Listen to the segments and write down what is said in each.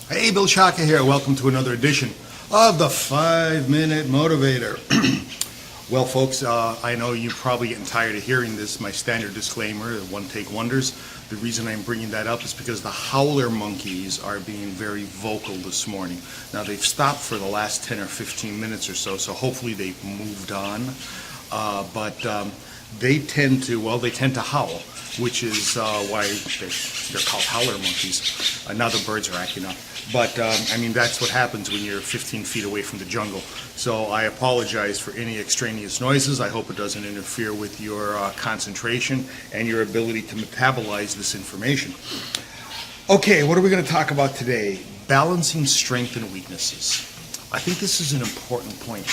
Hey, Bill Shaka here. Welcome to another edition of the 5-Minute Motivator. Well, folks, I know you're probably getting tired of hearing this, my standard disclaimer, the one-take wonders. The reason I'm bringing that up is because the howler monkeys are being very vocal this morning. Now, they've stopped for the last 10 or 15 minutes or so, so hopefully they've moved on. But they tend to howl, which is why they're called howler monkeys. Now the birds are acting up. But, I mean, that's what happens when you're 15 feet away from the jungle. So I apologize for any extraneous noises. I hope it doesn't interfere with your concentration and your ability to metabolize this information. Okay, what are we going to talk about today? Balancing strength and weaknesses. I think this is an important point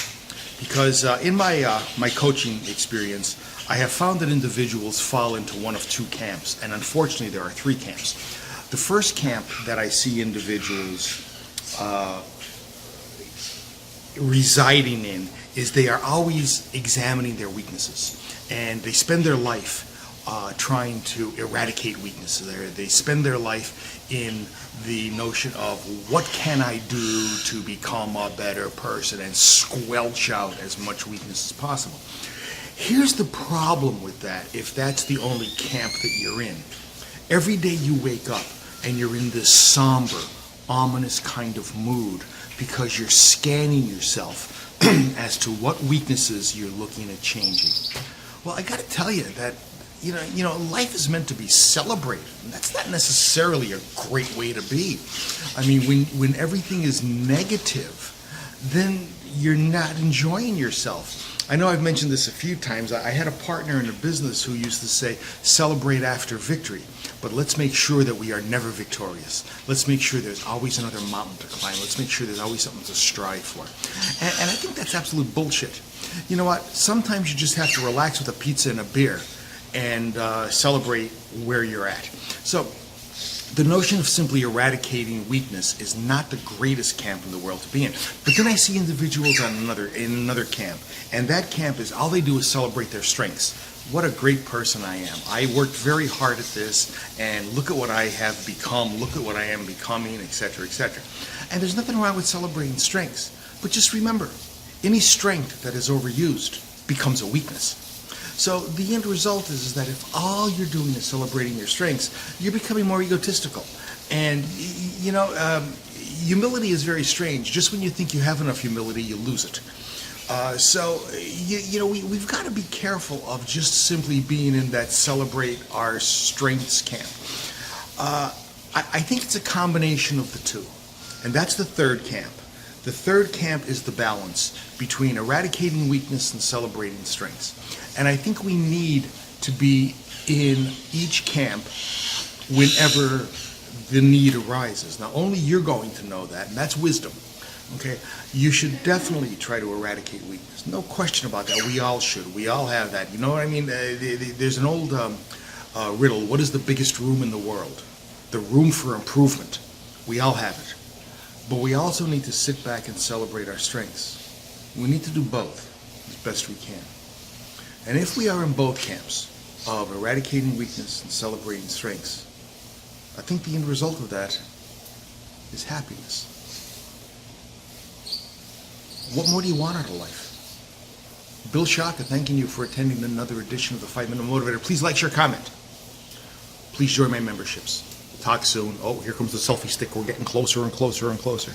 because in my coaching experience, I have found that individuals fall into one of two camps, and unfortunately there are three camps. The first camp that I see individuals residing in is they are always examining their weaknesses, and they spend their life trying to eradicate weaknesses. They spend their life in the notion of what can I do to become a better person and squelch out as much weakness as possible. Here's the problem with that, if that's the only camp that you're in. Every day you wake up and you're in this somber, ominous kind of mood because you're scanning yourself as to what weaknesses you're looking at changing. Well, I got to tell you that you know, life is meant to be celebrated. And that's not necessarily a great way to be. I mean, when everything is negative, then you're not enjoying yourself. I know I've mentioned this a few times. I had a partner in a business who used to say, celebrate after victory, but let's make sure that we are never victorious. Let's make sure there's always another mountain to climb. Let's make sure there's always something to strive for. And I think that's absolute bullshit. You know what? Sometimes you just have to relax with a pizza and a beer and celebrate where you're at. So the notion of simply eradicating weakness is not the greatest camp in the world to be in. But then I see individuals in another camp, and that camp is all they do is celebrate their strengths. What a great person I am. I worked very hard at this, and look at what I have become, look at what I am becoming, etc., etc. And there's nothing wrong with celebrating strengths. But just remember, any strength that is overused becomes a weakness. So the end result is that if all you're doing is celebrating your strengths, you're becoming more egotistical. And, you know, humility is very strange. Just when you think you have enough humility, you lose it. So, you know, we've got to be careful of just simply being in that celebrate our strengths camp. I think it's a combination of the two. And that's the third camp. The third camp is the balance between eradicating weakness and celebrating strengths. And I think we need to be in each camp whenever the need arises. Now, only you're going to know that, and that's wisdom. Okay? You should definitely try to eradicate weakness. No question about that. We all should. We all have that. You know what I mean? There's an old riddle. What is the biggest room in the world? The room for improvement. We all have it. But we also need to sit back and celebrate our strengths. We need to do both as best we can. And if we are in both camps of eradicating weakness and celebrating strengths, I think the end result of that is happiness. What more do you want out of life? Bill Shaka thanking you for attending another edition of the 5-Minute Motivator. Please like, share, comment. Please join my memberships. Talk soon. Oh, here comes the selfie stick. We're getting closer and closer and closer.